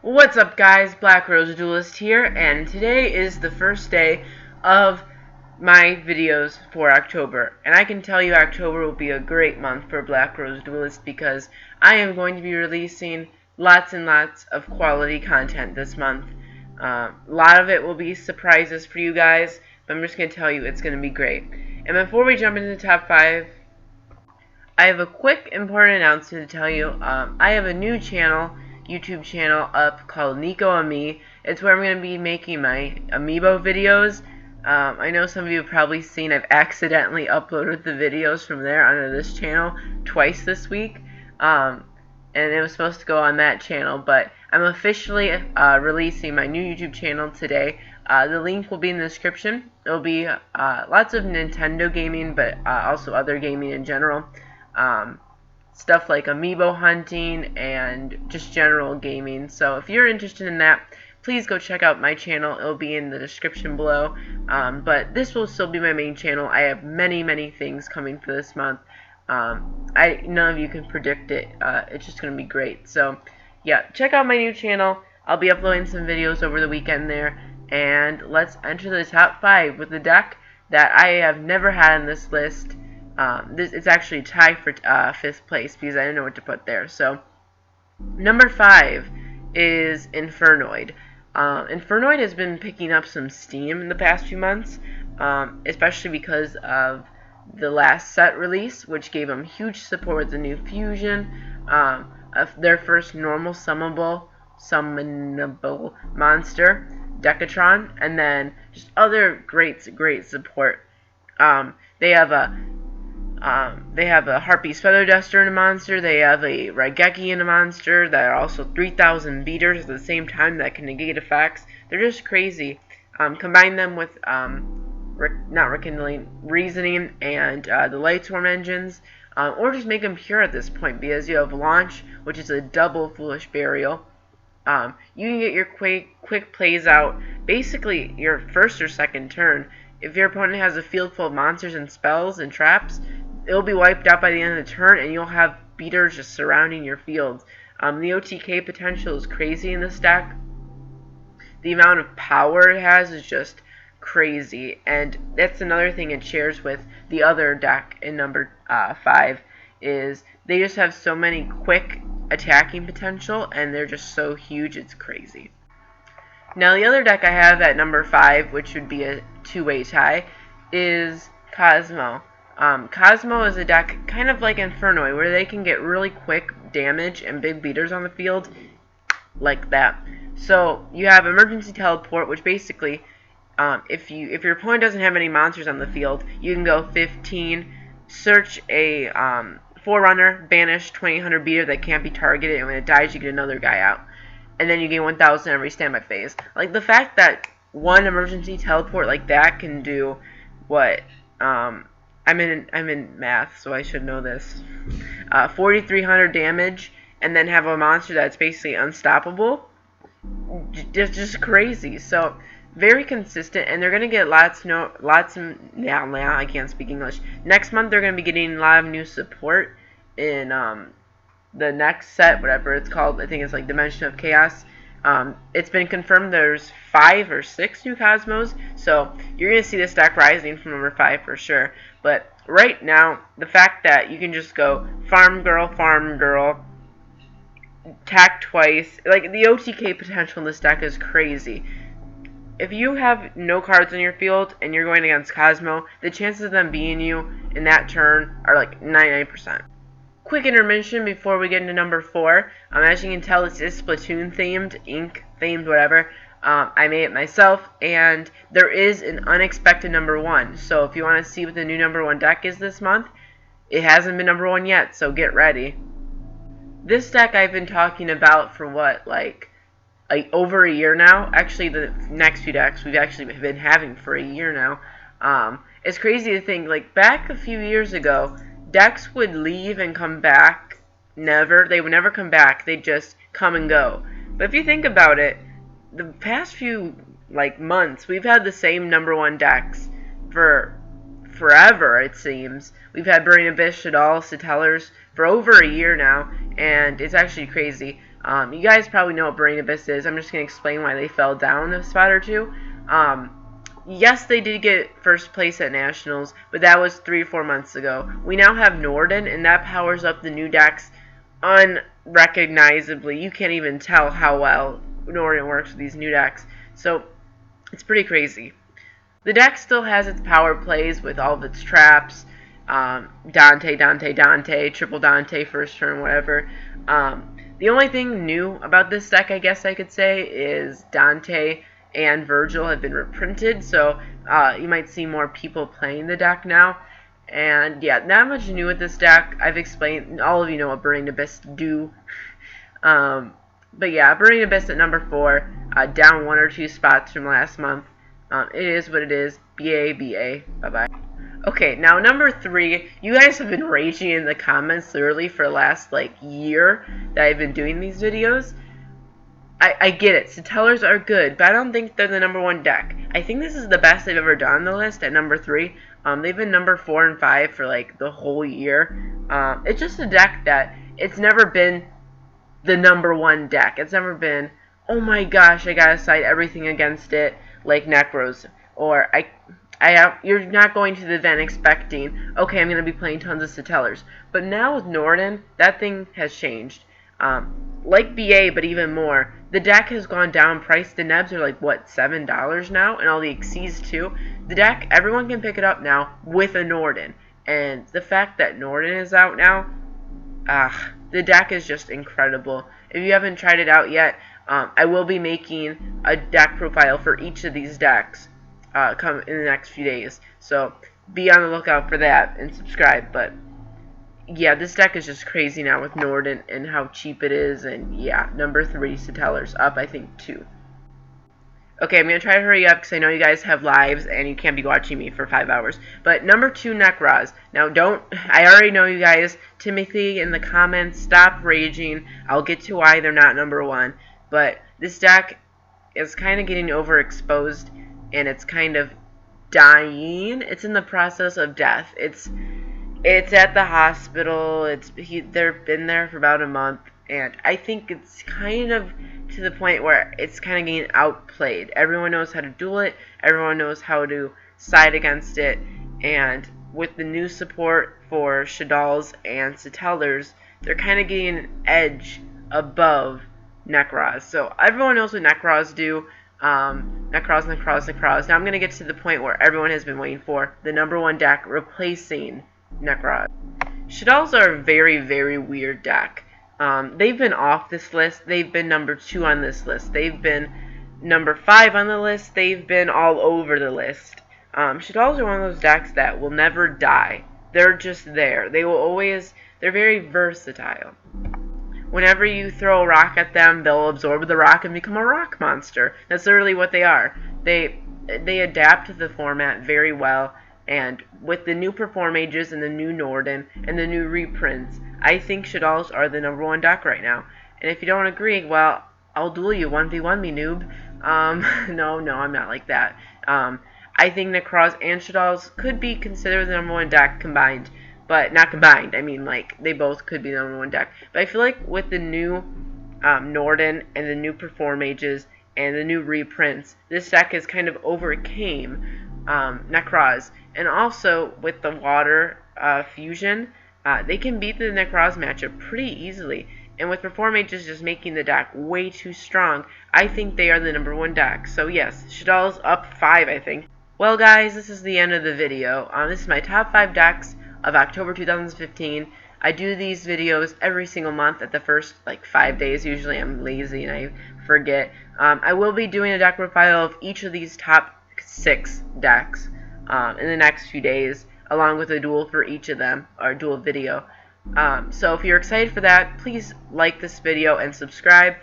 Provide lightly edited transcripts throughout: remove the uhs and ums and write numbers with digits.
What's up, guys? Black Rose Duelist here, and today is the first day of my videos for October. And I can tell you October will be a great month for Black Rose Duelist because I am going to be releasing lots and lots of quality content this month. A lot of it will be surprises for you guys, but I'm just going to tell you it's going to be great. And before we jump into the top 5, I have a quick important announcement to tell you. I have a new YouTube channel up called Nico and Me. It's where I'm going to be making my amiibo videos. I know some of you have probably seen I've accidentally uploaded the videos from there onto this channel twice this week. And it was supposed to go on that channel, but I'm officially releasing my new YouTube channel today. The link will be in the description. It will be lots of Nintendo gaming, but also other gaming in general. Stuff like amiibo hunting and just general gaming. So if you're interested in that, please go check out my channel. It'll be in the description below. But this will still be my main channel. I have many things coming for this month. None of you can predict it. It's just going to be great. So yeah, check out my new channel. I'll be uploading some videos over the weekend there. And let's enter the top 5 with the deck that I have never had on this list. It's actually tied for 5th place because I didn't know what to put there. So, number 5 is Infern Node. Infern Node has been picking up some steam in the past few months, especially because of the last set release, which gave them huge support with the new fusion, of their first normal summonable monster, Decatron, and then just other great support. They have a Harpy's Feather Duster in a monster. They have a Raigeki in a monster that are also 3,000 beaters at the same time that can negate effects. They're just crazy. Combine them with Reasoning and the Light Swarm engines, or just make them pure at this point because you have Launch, which is a double Foolish Burial. You can get your quick plays out basically your first or second turn. If your opponent has a field full of monsters and spells and traps, it'll be wiped out by the end of the turn, and you'll have beaters just surrounding your field. The OTK potential is crazy in this deck. The amount of power it has is just crazy, and that's another thing it shares with the other deck in number 5, is they just have so many quick attacking potential, and they're just so huge, it's crazy. Now, the other deck I have at number 5, which would be a two-way tie, is Cosmo. Cosmo is a deck kind of like Infern Node, where they can get really quick damage and big beaters on the field, like that. So, you have Emergency Teleport, which basically, if your opponent doesn't have any monsters on the field, you can go 15, search a Forerunner, banish 2000 beater that can't be targeted, and when it dies, you get another guy out. And then you gain 1000 every standby phase. Like, the fact that one emergency teleport like that can do what, I'm in math, so I should know this, 4300 damage, and then have a monster that's basically unstoppable, just crazy. So, very consistent, and they're going to get lots now, I can't speak English. Next month, they're going to be getting a lot of new support in, the next set, whatever it's called. I think it's like Dimension of Chaos. It's been confirmed there's 5 or 6 new Cosmos, so you're going to see this deck rising from number 5 for sure. But right now, the fact that you can just go farm girl, attack twice, like the OTK potential in this deck is crazy. If you have no cards in your field and you're going against Cosmo, the chances of them beating you in that turn are like 99%. Quick intermission before we get into number 4. As you can tell, this is Splatoon themed, Ink themed, whatever. I made it myself, and there is an unexpected number 1. So if you want to see what the new number 1 deck is this month, it hasn't been number 1 yet, so get ready. This deck I've been talking about for what, like over a year now. Actually, the next few decks we've actually been having for a year now. It's crazy to think, like, back a few years ago, decks would leave and come back. They would never come back. They'd just come and go. But if you think about it, the past few months, we've had the same number 1 decks for forever, it seems. We've had Burning Abyss, Shaddoll, Satellars for over a year now, and it's actually crazy. You guys probably know what Brain Abyss is. I'm just going to explain why they fell down a spot or two. Yes, they did get first place at Nationals, but that was 3 or 4 months ago. We now have Norden, and that powers up the new decks unrecognizably. You can't even tell how well Norden works with these new decks. So, it's pretty crazy. The deck still has its power plays with all of its traps. Dante, triple Dante, first turn, whatever. The only thing new about this deck, I guess I could say, is Dante and Virgil have been reprinted, so you might see more people playing the deck now. And yeah, not much new with this deck. I've explained, all of you know what Burning Abyss do. But yeah, Burning Abyss at number 4, down 1 or 2 spots from last month. It is what it is. BA, bye-bye. Okay, now number 3, you guys have been raging in the comments literally for the last, year that I've been doing these videos. I get it, Satellars are good, but I don't think they're the number 1 deck. I think this is the best they've ever done on the list at number 3. They've been number 4 and 5 for, the whole year. It's just a deck that, it's never been the number 1 deck. It's never been, oh my gosh, I gotta cite everything against it, like Necros. Or, you're not going to the event expecting, okay, I'm going to be playing tons of Satellars. But now with Norden, that thing has changed. Like BA, but even more, the deck has gone down. Price, the Nebs are what, $7 now? And all the Xyzs too. The deck, everyone can pick it up now with a Norden. And the fact that Norden is out now, the deck is just incredible. If you haven't tried it out yet, I will be making a deck profile for each of these decks come in the next few days. So be on the lookout for that and subscribe. But yeah, this deck is just crazy now with Norden and how cheap it is. And yeah, number 3, Satellars, up I think 2. Okay, I'm going to try to hurry up because I know you guys have lives and you can't be watching me for 5 hours. But number 2, Necros. Now I already know you guys, Timothy in the comments, stop raging. I'll get to why they're not number 1. But this deck is kind of getting overexposed and it's kind of dying. It's in the process of death. It's at the hospital. They've been there for about a month, and I think it's kind of to the point where it's kind of getting outplayed. Everyone knows how to duel it. Everyone knows how to side against it, and with the new support for Shaddolls and Satellars, they're kind of getting an edge above Necros. So everyone knows what Necros do. Necros. Now I'm going to get to the point where everyone has been waiting for, the number 1 deck replacing Necros. Shaddolls are a very, very weird deck. They've been off this list. They've been number 2 on this list. They've been number 5 on the list. They've been all over the list. Shaddolls are one of those decks that will never die. They're just there. They're very versatile. Whenever you throw a rock at them, they'll absorb the rock and become a rock monster. That's literally what they are. They adapt to the format very well, and with the new Perform Mages and the new Norden and the new reprints, I think Shaddolls are the number 1 deck right now. And if you don't agree, well, I'll duel you, 1v1 me, noob. No, I'm not like that. I think Necros and Shaddolls could be considered the number 1 deck combined. But not combined, I mean, they both could be the number 1 deck. But I feel like with the new Norden and the new Perform Mages and the new reprints, this deck has kind of overcame Necros. And also, with the Water fusion, they can beat the Necros matchup pretty easily. And with Perform Mages just making the deck way too strong, I think they are the number 1 deck. So yes, Shaddolls up 5, I think. Well guys, this is the end of the video. This is my top 5 decks of October 2015. I do these videos every single month at the first 5 days. Usually I'm lazy and I forget. I will be doing a deck profile of each of these top 6 decks in the next few days, along with a duel for each of them, or a duel video. So if you're excited for that, please like this video and subscribe.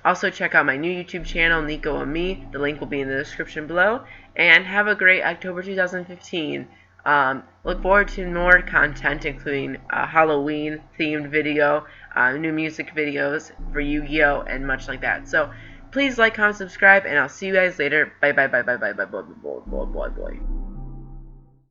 Also check out my new YouTube channel, Nico and Me. The link will be in the description below. And have a great October 2015. Look forward to more content, including a Halloween themed video, new music videos for Yu-Gi-Oh, and much like that. So please like, comment, subscribe, and I'll see you guys later. Bye.